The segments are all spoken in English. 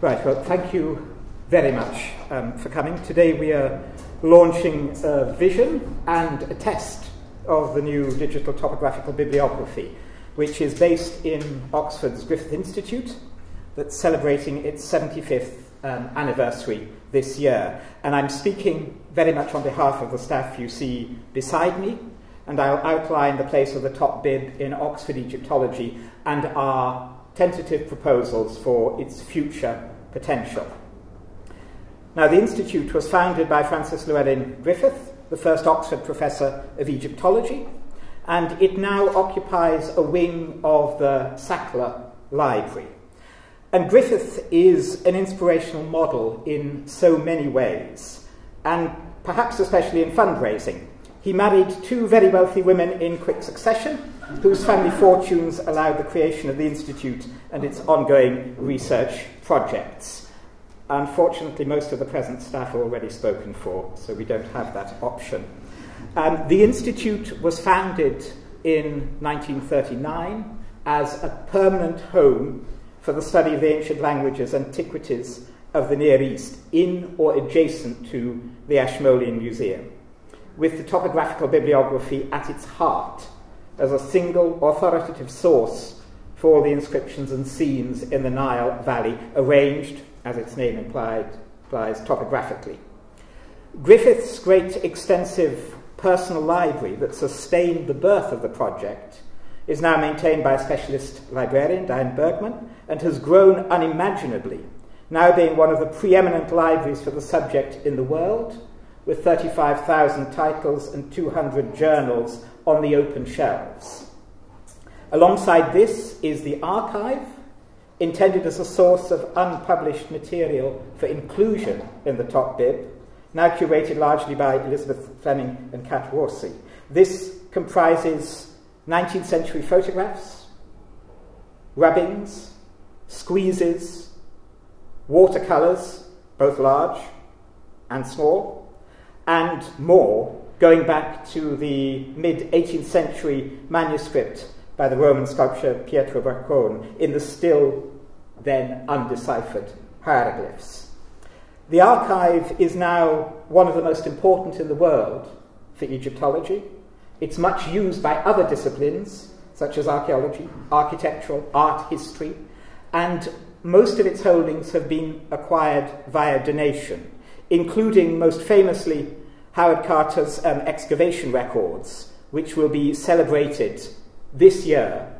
Right, well, thank you very much for coming. Today we are launching a vision and a test of the new digital topographical bibliography, which is based in Oxford's Griffith Institute, that's celebrating its 75th anniversary this year. And I'm speaking very much on behalf of the staff you see beside me, and I'll outline the place of the top bib in Oxford Egyptology and our tentative proposals for its future potential. Now, the Institute was founded by Francis Llewellyn Griffith, the first Oxford Professor of Egyptology, and it now occupies a wing of the Sackler Library. And Griffith is an inspirational model in so many ways, and perhaps especially in fundraising. He married two very wealthy women in quick succession, whose family fortunes allowed the creation of the Institute and its ongoing research projects. Unfortunately, most of the present staff are already spoken for, so we don't have that option. The Institute was founded in 1939 as a permanent home for the study of the ancient languages, antiquities of the Near East, in or adjacent to the Ashmolean Museum, with the topographical bibliography at its heart as a single authoritative source for all the inscriptions and scenes in the Nile Valley, arranged, as its name implies, topographically. Griffith's great extensive personal library that sustained the birth of the project is now maintained by a specialist librarian, Diane Bergman, and has grown unimaginably, now being one of the preeminent libraries for the subject in the world, with 35,000 titles and 200 journals on the open shelves. Alongside this is the archive, intended as a source of unpublished material for inclusion in the top bib, now curated largely by Elizabeth Fleming and Kat Worsey. This comprises 19th century photographs, rubbings, squeezes, watercolours, both large and small, and more, going back to the mid-18th century manuscript by the Roman sculptor Pietro Braccone in the still then undeciphered hieroglyphs. The archive is now one of the most important in the world for Egyptology. It's much used by other disciplines, such as archaeology, architectural, art history, and most of its holdings have been acquired via donation, including, most famously, Howard Carter's excavation records, which will be celebrated this year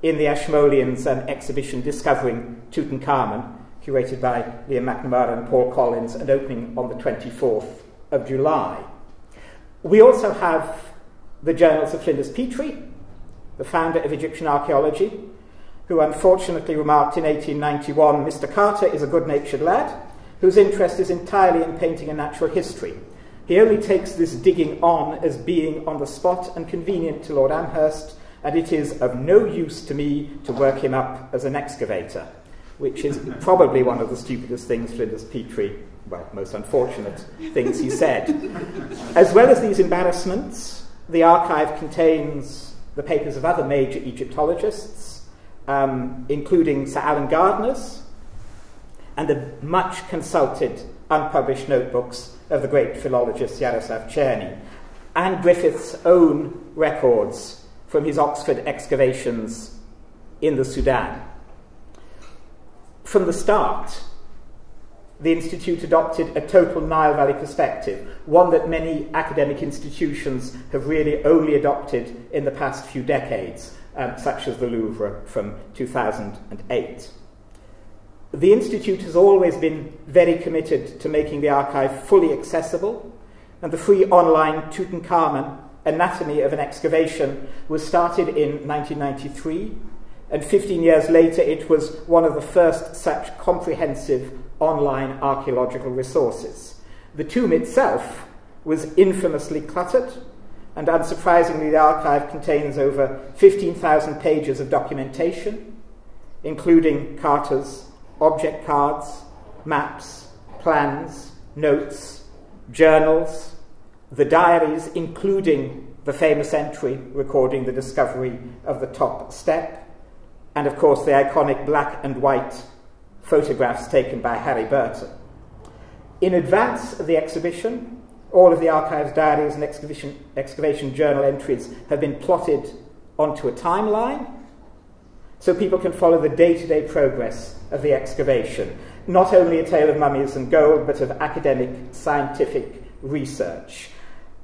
in the Ashmoleans exhibition Discovering Tutankhamun, curated by Liam McNamara and Paul Collins, and opening on the 24th of July. We also have the journals of Flinders Petrie, the founder of Egyptian archaeology, who unfortunately remarked in 1891, "Mr. Carter is a good-natured lad whose interest is entirely in painting and natural history. He only takes this digging on as being on the spot and convenient to Lord Amherst, and it is of no use to me to work him up as an excavator," which is probably one of the stupidest things Flinders Petrie, well, most unfortunate things he said. As well as these embarrassments, the archive contains the papers of other major Egyptologists, including Sir Alan Gardner's, and the much consulted unpublished notebooks of the great philologist Yaroslav Cherny, and Griffith's own records from his Oxford excavations in the Sudan. From the start, the Institute adopted a total Nile Valley perspective, one that many academic institutions have really only adopted in the past few decades, such as the Louvre from 2008. The Institute has always been very committed to making the archive fully accessible, and the free online Tutankhamun Anatomy of an Excavation was started in 1993, and 15 years later it was one of the first such comprehensive online archaeological resources. The tomb itself was infamously cluttered, and unsurprisingly the archive contains over 15,000 pages of documentation, including Carter's object cards, maps, plans, notes, journals, the diaries, including the famous entry recording the discovery of the top step, and of course the iconic black and white photographs taken by Harry Burton. In advance of the exhibition, all of the archive's diaries and excavation journal entries have been plotted onto a timeline, so people can follow the day-to-day progress of the excavation. Not only a tale of mummies and gold, but of academic, scientific research.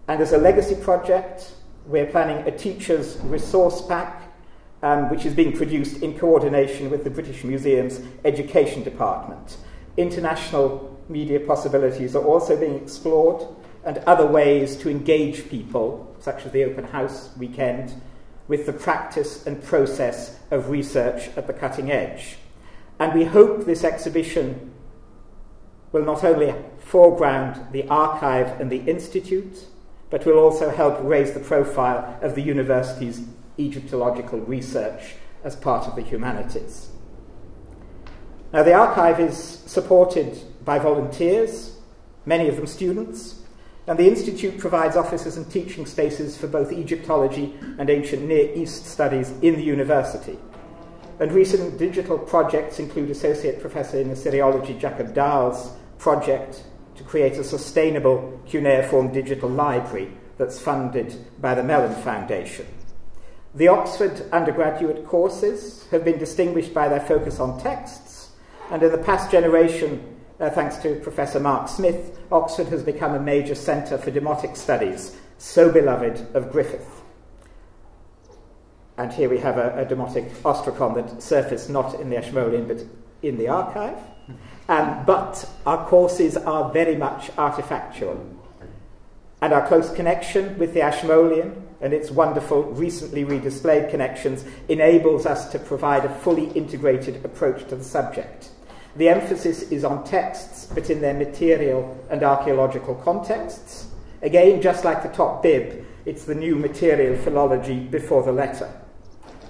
And as a legacy project, we're planning a teacher's resource pack, which is being produced in coordination with the British Museum's Education Department. International media possibilities are also being explored, and other ways to engage people, such as the open house weekend, with the practice and process of research at the cutting edge. And we hope this exhibition will not only foreground the archive and the institute, but will also help raise the profile of the university's Egyptological research as part of the humanities. Now, the archive is supported by volunteers, many of them students, and the Institute provides offices and teaching spaces for both Egyptology and ancient Near East studies in the university. And recent digital projects include Associate Professor in Assyriology Jacob Dahl's project to create a sustainable cuneiform digital library that's funded by the Mellon Foundation. The Oxford undergraduate courses have been distinguished by their focus on texts, and in the past generation, thanks to Professor Mark Smith, Oxford has become a major centre for demotic studies, so beloved of Griffith. And here we have a demotic ostracon that surfaced not in the Ashmolean but in the archive. But our courses are very much artefactual. And our close connection with the Ashmolean and its wonderful, recently redisplayed connections enables us to provide a fully integrated approach to the subject. The emphasis is on texts, but in their material and archaeological contexts. Again, just like the top bib, it's the new material philology before the letter.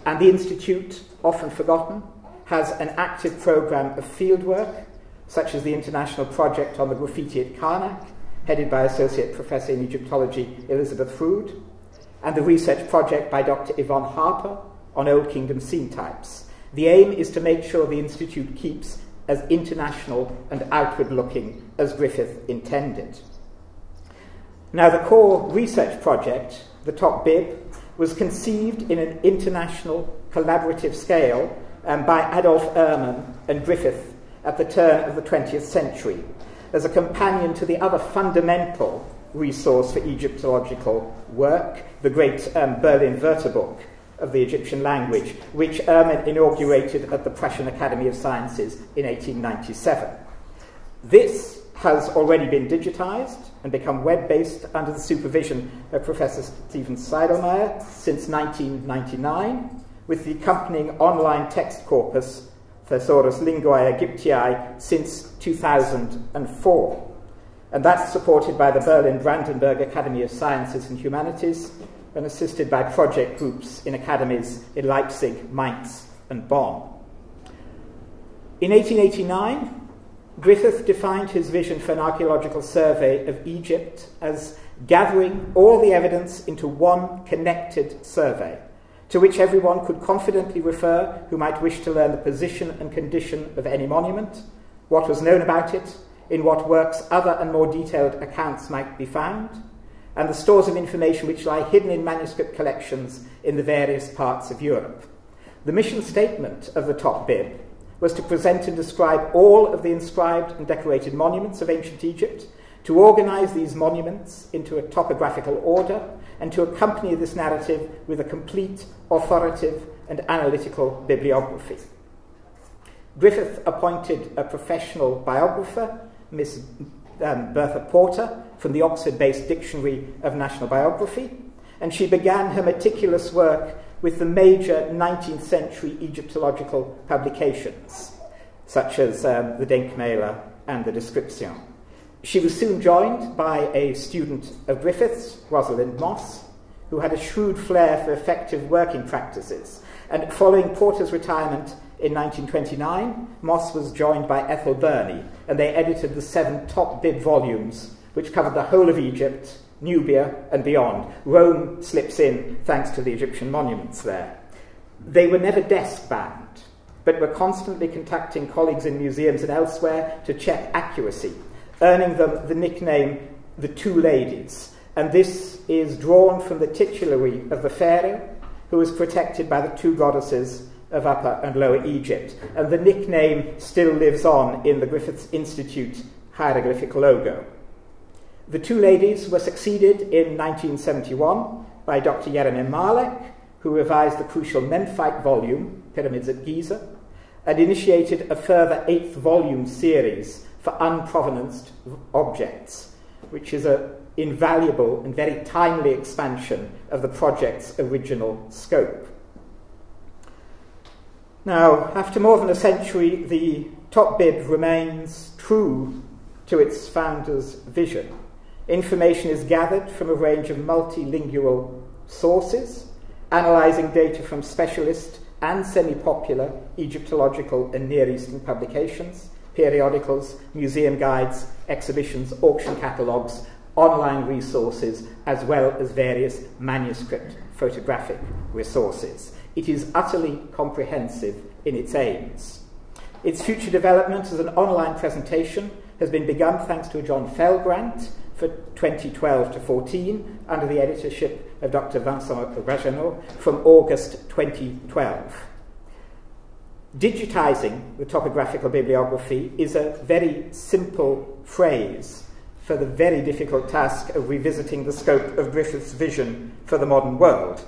And the Institute, often forgotten, has an active programme of fieldwork, such as the international project on the graffiti at Karnak, headed by Associate Professor in Egyptology Elizabeth Frood, and the research project by Dr. Yvonne Harper on Old Kingdom scene types. The aim is to make sure the Institute keeps as international and outward-looking as Griffith intended. Now, the core research project, the top bib, was conceived in an international collaborative scale by Adolf Ehrman and Griffith at the turn of the 20th century as a companion to the other fundamental resource for Egyptological work, the great Berlin Wörterbuch of the Egyptian language, which Ehrman inaugurated at the Prussian Academy of Sciences in 1897. This has already been digitized and become web-based under the supervision of Professor Stephen Seidelmeier since 1999, with the accompanying online text corpus Thesaurus Linguae Egyptiae since 2004. And that's supported by the Berlin-Brandenburg Academy of Sciences and Humanities and assisted by project groups in academies in Leipzig, Mainz, and Bonn. In 1889, Griffith defined his vision for an archaeological survey of Egypt as gathering all the evidence into one connected survey, to which everyone could confidently refer who might wish to learn the position and condition of any monument, what was known about it, in what works other and more detailed accounts might be found, and the stores of information which lie hidden in manuscript collections in the various parts of Europe. The mission statement of the top bib was to present and describe all of the inscribed and decorated monuments of ancient Egypt, to organize these monuments into a topographical order, and to accompany this narrative with a complete, authoritative, and analytical bibliography. Griffith appointed a professional biographer, Miss Bertha Porter, from the Oxford-based Dictionary of National Biography, and she began her meticulous work with the major 19th century Egyptological publications, such as the Denkmäler and the Description. She was soon joined by a student of Griffith's, Rosalind Moss, who had a shrewd flair for effective working practices. And following Porter's retirement in 1929, Moss was joined by Ethel Burney, and they edited the 7 top bib volumes, which covered the whole of Egypt Nubia, and beyond. Rome slips in thanks to the Egyptian monuments there. They were never desk-bound, but were constantly contacting colleagues in museums and elsewhere to check accuracy, earning them the nickname the Two Ladies. And this is drawn from the titulary of the pharaoh, who was protected by the two goddesses of Upper and Lower Egypt. And the nickname still lives on in the Griffith Institute hieroglyphic logo. The Two Ladies were succeeded in 1971 by Dr. Yeremia Malek, who revised the crucial Memphite volume, Pyramids at Giza, and initiated a further 8th volume series for unprovenanced objects, which is an invaluable and very timely expansion of the project's original scope. Now, after more than a century, the Top Bib remains true to its founder's vision. Information is gathered from a range of multilingual sources, analysing data from specialist and semi-popular Egyptological and Near Eastern publications, periodicals, museum guides, exhibitions, auction catalogues, online resources, as well as various manuscript photographic resources. It is utterly comprehensive in its aims. Its future development as an online presentation has been begun thanks to a John Fell grant for 2012 to 14 under the editorship of Dr. Vincent Rajanot from August 2012. Digitising the topographical bibliography is a very simple phrase for the very difficult task of revisiting the scope of Griffith's vision for the modern world.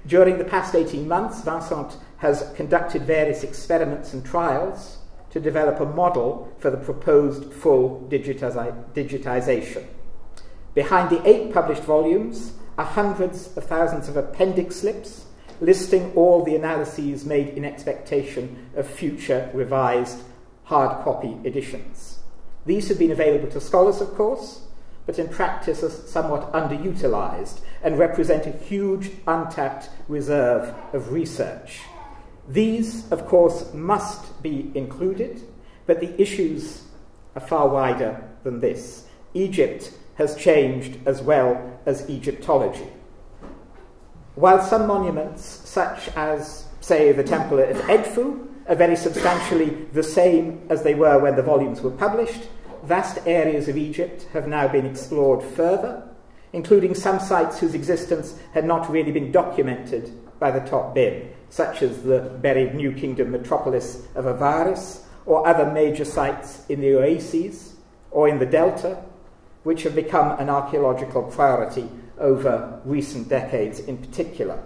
During the past 18 months, Vincent has conducted various experiments and trials to develop a model for the proposed full digitisation. Behind the 8 published volumes are hundreds of thousands of appendix slips listing all the analyses made in expectation of future revised hard copy editions. These have been available to scholars, of course, but in practice are somewhat underutilised and represent a huge untapped reserve of research. These, of course, must be included, but the issues are far wider than this. Egypt has changed as well as Egyptology. While some monuments, such as, say, the Temple at Edfu, are very substantially the same as they were when the volumes were published, vast areas of Egypt have now been explored further, including some sites whose existence had not really been documented by the Top Bib, such as the buried New Kingdom metropolis of Avaris, or other major sites in the Oases or in the Delta, which have become an archaeological priority over recent decades in particular.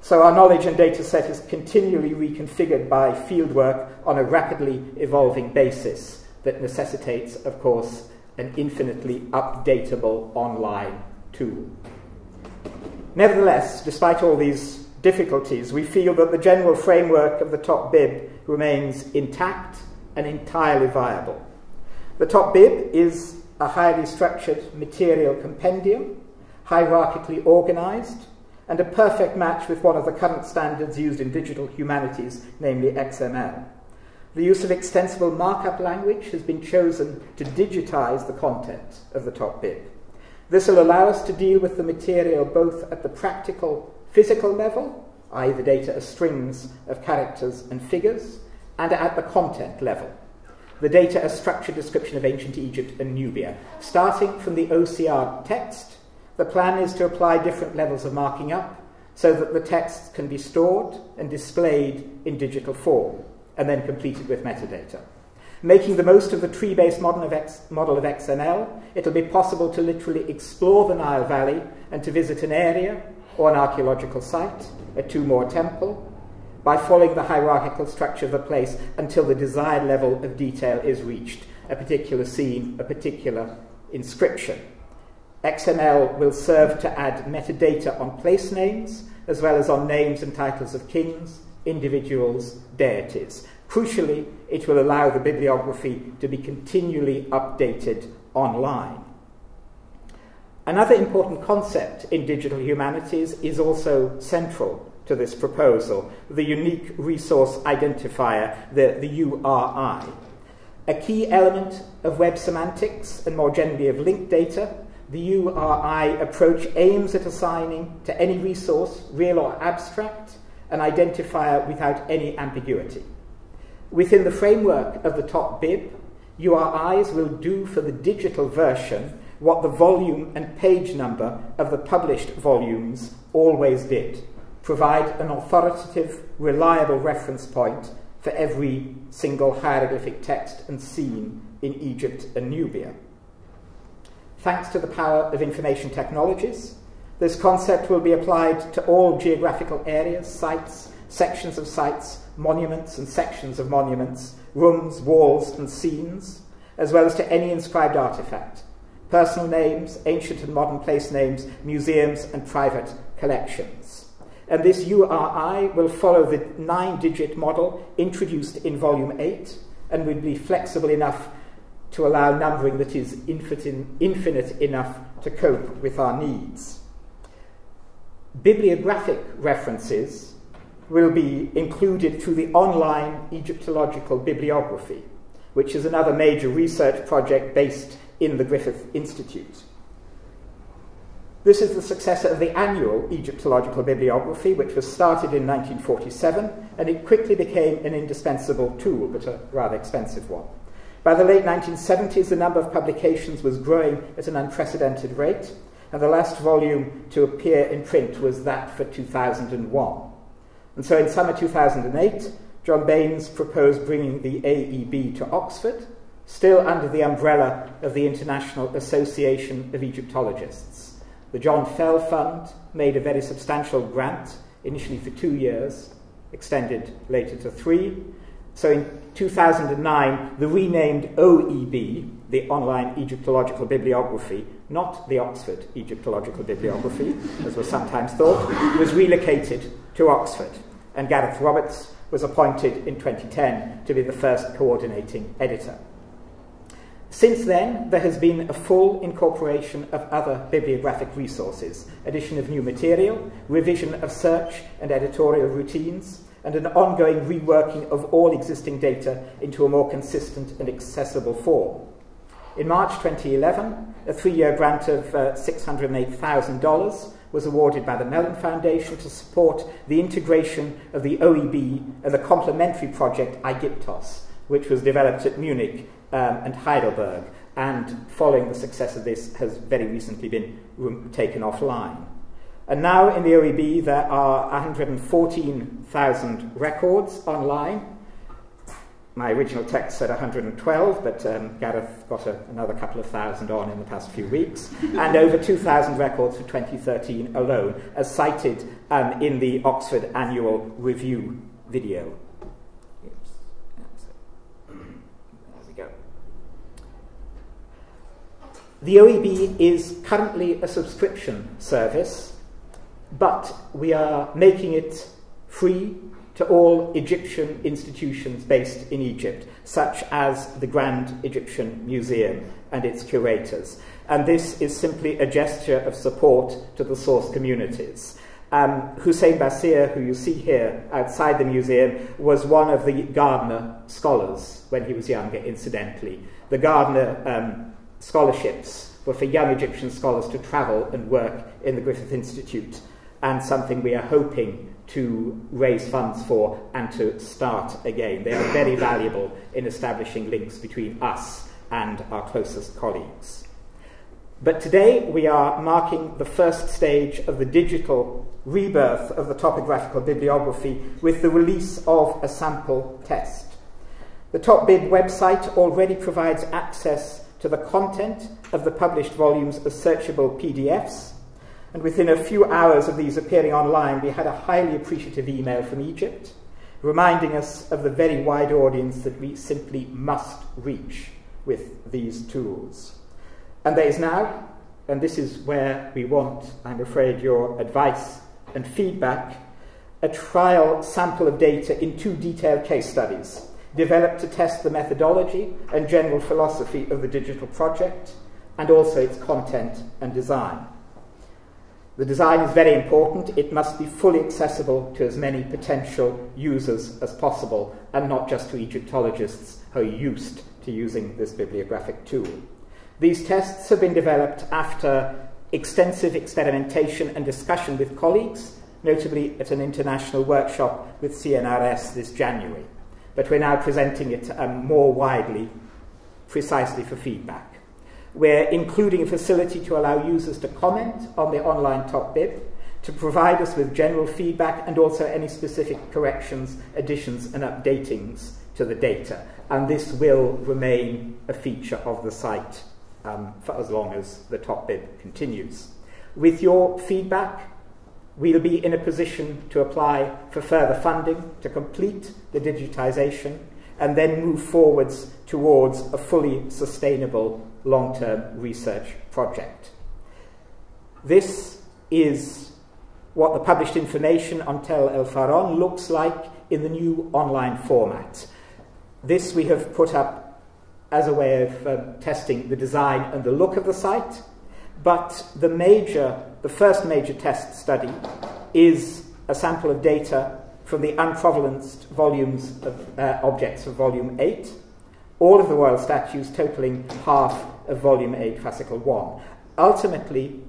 So our knowledge and data set is continually reconfigured by fieldwork on a rapidly evolving basis that necessitates, of course, an infinitely updatable online tool. Nevertheless, despite all these difficulties, we feel that the general framework of the Top Bib remains intact and entirely viable. The Top Bib is a highly structured material compendium, hierarchically organised, and a perfect match with one of the current standards used in digital humanities, namely XML. The use of extensible markup language has been chosen to digitise the content of the Top Bib. This will allow us to deal with the material both at the practical, physical level, i.e. the data as strings of characters and figures, and at the content level, the data as structured description of ancient Egypt and Nubia. Starting from the OCR text, the plan is to apply different levels of marking up so that the texts can be stored and displayed in digital form, and then completed with metadata. Making the most of the tree-based model of XML, it'll be possible to literally explore the Nile Valley and to visit an area or an archaeological site, a tomb or temple, by following the hierarchical structure of the place until the desired level of detail is reached, a particular scene, a particular inscription. XML will serve to add metadata on place names, as well as on names and titles of kings, individuals, deities. Crucially, it will allow the bibliography to be continually updated online. Another important concept in digital humanities is also central to this proposal, the unique resource identifier, the URI. A key element of web semantics, and more generally of linked data, the URI approach aims at assigning to any resource, real or abstract, an identifier without any ambiguity. Within the framework of the top bib, URIs will do for the digital version what the volume and page number of the published volumes always did: provide an authoritative, reliable reference point for every single hieroglyphic text and scene in Egypt and Nubia. Thanks to the power of information technologies, this concept will be applied to all geographical areas, sites, sections of sites, monuments and sections of monuments, rooms, walls and scenes, as well as to any inscribed artifact, personal names, ancient and modern place names, museums and private collections. And this URI will follow the 9-digit model introduced in Volume 8 and will be flexible enough to allow numbering that is infinite enough to cope with our needs. Bibliographic references will be included through the online Egyptological Bibliography, which is another major research project based in the Griffith Institute. This is the successor of the annual Egyptological Bibliography, which was started in 1947, and it quickly became an indispensable tool, but a rather expensive one. By the late 1970s, the number of publications was growing at an unprecedented rate, and the last volume to appear in print was that for 2001. And so in summer 2008, John Baines proposed bringing the AEB to Oxford, still under the umbrella of the International Association of Egyptologists. The John Fell Fund made a very substantial grant, initially for 2 years, extended later to 3. So in 2009, the renamed OEB, the Online Egyptological Bibliography, not the Oxford Egyptological Bibliography, as was sometimes thought, was relocated to Oxford. And Gareth Roberts was appointed in 2010 to be the first coordinating editor. Since then, there has been a full incorporation of other bibliographic resources, addition of new material, revision of search and editorial routines, and an ongoing reworking of all existing data into a more consistent and accessible form. In March 2011, a 3-year grant of $608,000 was awarded by the Mellon Foundation to support the integration of the OEB and the complementary project Egyptos, which was developed at Munich and Heidelberg, and following the success of this has very recently been taken offline. And now in the OEB there are 114,000 records online. My original text said 112, but Gareth got another couple of thousand on in the past few weeks, and over 2,000 records for 2013 alone, as cited in the Oxford Annual Review video. The OEB is currently a subscription service, but we are making it free to all Egyptian institutions based in Egypt, such as the Grand Egyptian Museum and its curators. And this is simply a gesture of support to the source communities. Hussein Basir, who you see here outside the museum, was one of the Gardner scholars when he was younger, incidentally. The Gardner scholarships were for young Egyptian scholars to travel and work in the Griffith Institute, and something we are hoping to raise funds for and to start again. They are very valuable in establishing links between us and our closest colleagues. But today we are marking the first stage of the digital rebirth of the topographical bibliography with the release of a sample test. The TopBib website already provides access to the content of the published volumes as searchable PDFs, and within a few hours of these appearing online, we had a highly appreciative email from Egypt, reminding us of the very wide audience that we simply must reach with these tools. And there is now, and this is where we want, I'm afraid, your advice and feedback, a trial sample of data in 2 detailed case studies, developed to test the methodology and general philosophy of the digital project, and also its content and design. The design is very important. It must be fully accessible to as many potential users as possible, and not just to Egyptologists who are used to using this bibliographic tool. These tests have been developed after extensive experimentation and discussion with colleagues, notably at an international workshop with CNRS this January. But we're now presenting it more widely, precisely for feedback. We're including a facility to allow users to comment on the online top bib, to provide us with general feedback and also any specific corrections, additions and updatings to the data. And this will remain a feature of the site for as long as the top bib continues. With your feedback, we'll be in a position to apply for further funding to complete the digitisation and then move forwards towards a fully sustainable long-term research project. This is what the published information on Tel El Faron looks like in the new online format. This we have put up as a way of testing the design and the look of the site, but the first major test study is a sample of data from the unprovenanced volumes of objects of Volume 8, all of the royal statues totaling half of Volume 8, Fascicle 1. Ultimately,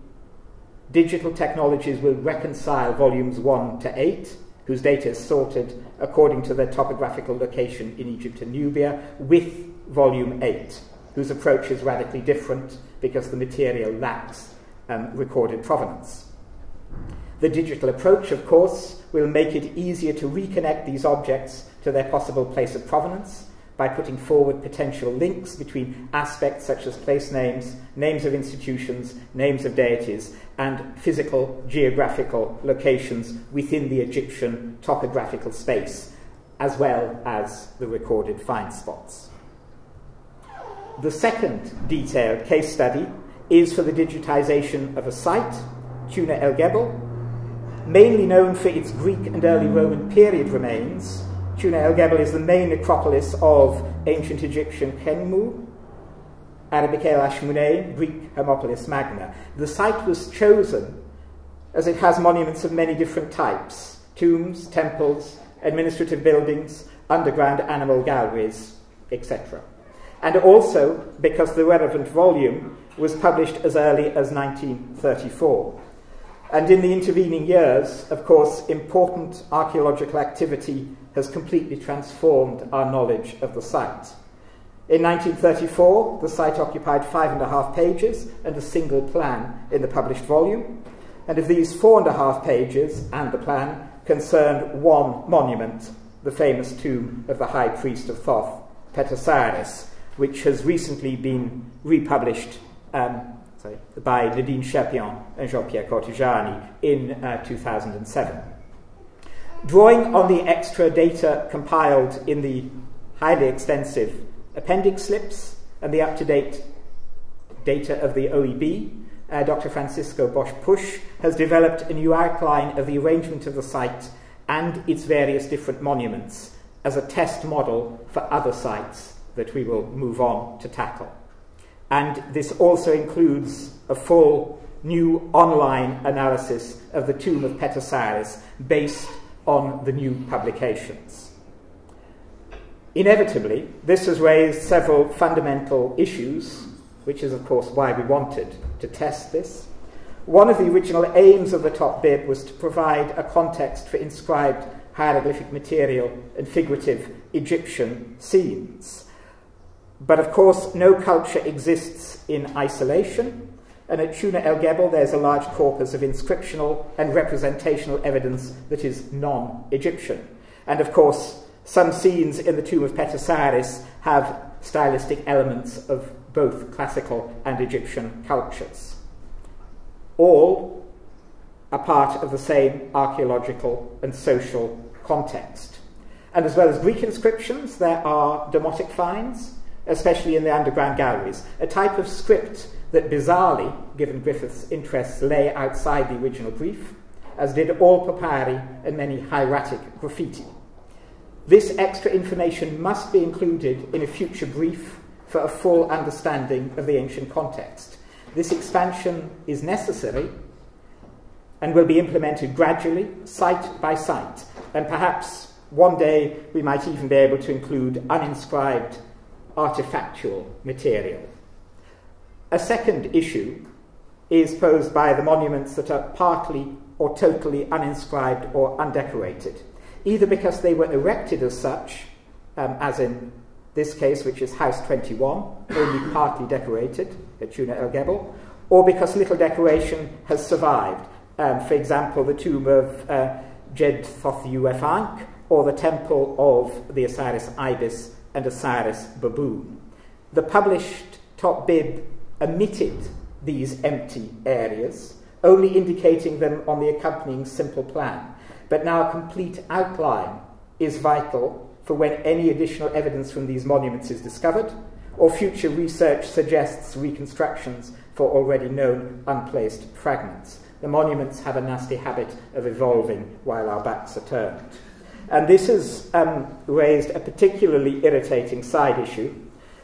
digital technologies will reconcile Volumes 1 to 8, whose data is sorted according to their topographical location in Egypt and Nubia, with Volume 8, whose approach is radically different because the material lacks recorded provenance. The digital approach, of course, will make it easier to reconnect these objects to their possible place of provenance by putting forward potential links between aspects such as place names, names of institutions, names of deities, and physical geographical locations within the Egyptian topographical space, as well as the recorded find spots. The second detailed case study is for the digitization of a site, Tuna El Gebel. Mainly known for its Greek and early Roman period remains, Tuna El Gebel is the main necropolis of ancient Egyptian Khenmu, Arabic El Ashmunein, Greek Hermopolis Magna. The site was chosen as it has monuments of many different types: tombs, temples, administrative buildings, underground animal galleries, etc. And also because the relevant volume was published as early as 1934. And in the intervening years, of course, important archaeological activity has completely transformed our knowledge of the site. In 1934, the site occupied 5.5 pages and a single plan in the published volume. And of these 4.5 pages and the plan concerned one monument, the famous tomb of the high priest of Thoth, Petasaris, which has recently been republished by Nadine Cherpion and Jean-Pierre Cortigiani in 2007. Drawing on the extra data compiled in the highly extensive appendix slips and the up-to-date data of the OEB, Dr. Francisco Bosch-Pusch has developed a new outline of the arrangement of the site and its various different monuments as a test model for other sites that we will move on to tackle. And this also includes a full new online analysis of the tomb of Petasaris based on the new publications. Inevitably, this has raised several fundamental issues, which is of course why we wanted to test this. One of the original aims of the top bib was to provide a context for inscribed hieroglyphic material and figurative Egyptian scenes. But of course, no culture exists in isolation, and at Tuna El Gebel there's a large corpus of inscriptional and representational evidence that is non-Egyptian. And of course, some scenes in the tomb of Petasaris have stylistic elements of both classical and Egyptian cultures. All are part of the same archaeological and social context. And as well as Greek inscriptions, there are demotic finds, especially in the underground galleries, a type of script that bizarrely, given Griffith's interests, lay outside the original brief, as did all papyri and many hieratic graffiti. This extra information must be included in a future brief for a full understanding of the ancient context. This expansion is necessary and will be implemented gradually, site by site, and perhaps one day we might even be able to include uninscribed artifactual material. A second issue is posed by the monuments that are partly or totally uninscribed or undecorated, either because they were erected as such, as in this case, which is House 21, only partly decorated at Tuna El Gebel, or because little decoration has survived. For example, the tomb of Jed Thoth Ankh, or the temple of the Osiris Ibis and Osiris Baboon. The published top bib omitted these empty areas, only indicating them on the accompanying simple plan. But now a complete outline is vital for when any additional evidence from these monuments is discovered, or future research suggests reconstructions for already known unplaced fragments. The monuments have a nasty habit of evolving while our backs are turned. And this has raised a particularly irritating side issue.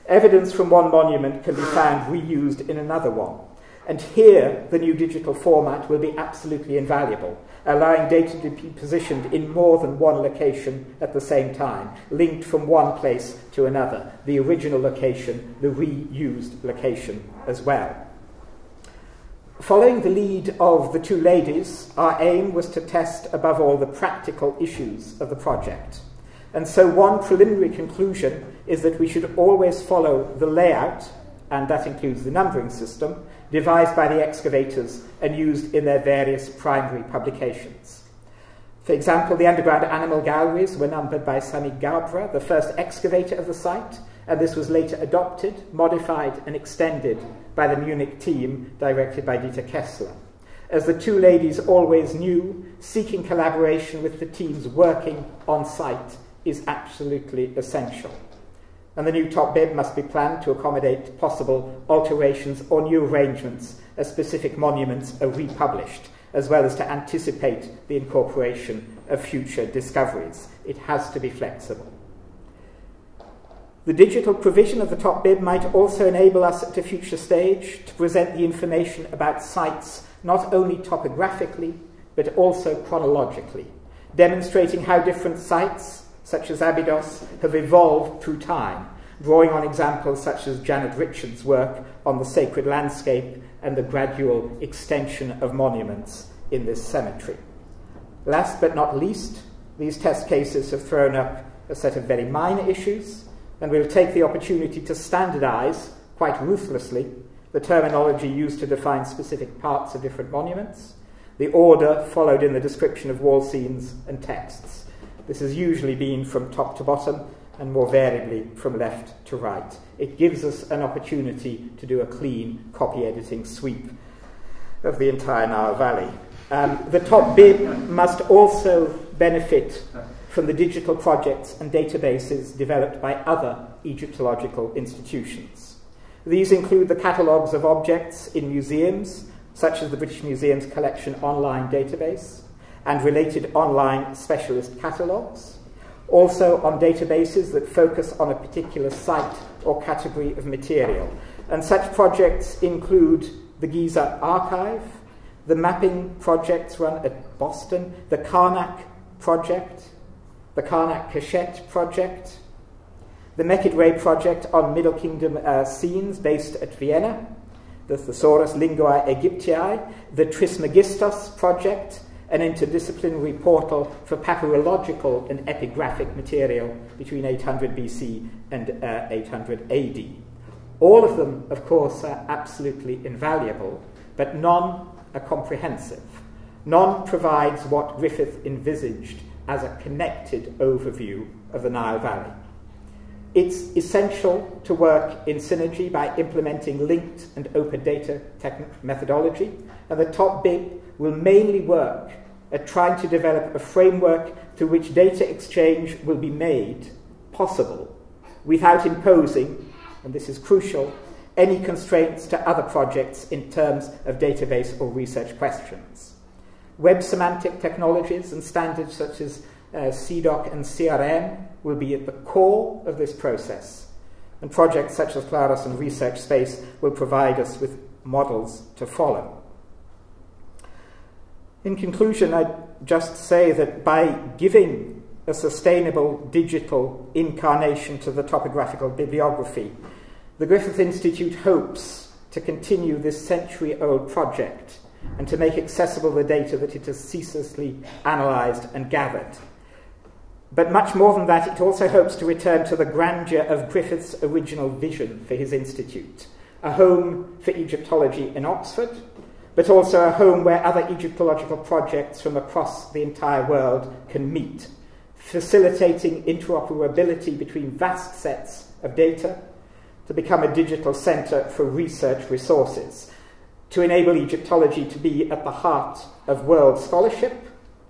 Evidence from one monument can be found reused in another one. And here, the new digital format will be absolutely invaluable, allowing data to be positioned in more than one location at the same time, linked from one place to another, the original location, the reused location as well. Following the lead of the two ladies, our aim was to test above all the practical issues of the project. And so one preliminary conclusion is that we should always follow the layout, and that includes the numbering system, devised by the excavators and used in their various primary publications. For example, the underground animal galleries were numbered by Sami Gabra, the first excavator of the site, and this was later adopted, modified and extended by the Munich team directed by Dieter Kessler. As the two ladies always knew, seeking collaboration with the teams working on site is absolutely essential. And the new top bib must be planned to accommodate possible alterations or new arrangements as specific monuments are republished, as well as to anticipate the incorporation of future discoveries. It has to be flexible. The digital provision of the top bib might also enable us at a future stage to present the information about sites not only topographically, but also chronologically, demonstrating how different sites, such as Abydos, have evolved through time, drawing on examples such as Janet Richards' work on the sacred landscape and the gradual extension of monuments in this cemetery. Last but not least, these test cases have thrown up a set of very minor issues, and we'll take the opportunity to standardize, quite ruthlessly, the terminology used to define specific parts of different monuments, the order followed in the description of wall scenes and texts. This has usually been from top to bottom and more variably from left to right. It gives us an opportunity to do a clean copy editing sweep of the entire Nile Valley. The top bib must also benefit from the digital projects and databases developed by other Egyptological institutions. These include the catalogues of objects in museums, such as the British Museum's Collection Online database, and related online specialist catalogues, also on databases that focus on a particular site or category of material. And such projects include the Giza Archive, the mapping projects run at Boston, the Karnak project, the Karnak Cachette project, the Mekidre project on Middle Kingdom scenes based at Vienna, the Thesaurus Linguae Aegyptiae, the Trismegistos project, an interdisciplinary portal for papyrological and epigraphic material between 800 BC and 800 AD. All of them, of course, are absolutely invaluable, but none are comprehensive. None provides what Griffith envisaged as a connected overview of the Nile Valley. It's essential to work in synergy by implementing linked and open data methodology, and the top bib will mainly work at trying to develop a framework through which data exchange will be made possible without imposing, and this is crucial, any constraints to other projects in terms of database or research questions. Web semantic technologies and standards such as CDOC and CRM will be at the core of this process, and projects such as Claros and Research Space will provide us with models to follow. In conclusion, I'd just say that by giving a sustainable digital incarnation to the topographical bibliography, the Griffith Institute hopes to continue this century-old project and to make accessible the data that it has ceaselessly analysed and gathered. But much more than that, it also hopes to return to the grandeur of Griffith's original vision for his institute, a home for Egyptology in Oxford, but also a home where other Egyptological projects from across the entire world can meet, facilitating interoperability between vast sets of data, to become a digital centre for research resources, to enable Egyptology to be at the heart of world scholarship,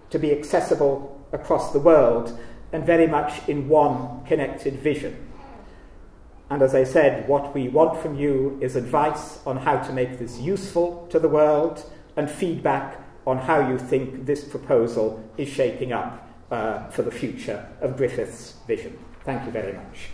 to be accessible across the world, and very much in one connected vision. And as I said, what we want from you is advice on how to make this useful to the world and feedback on how you think this proposal is shaping up for the future of Griffith's vision. Thank you very much.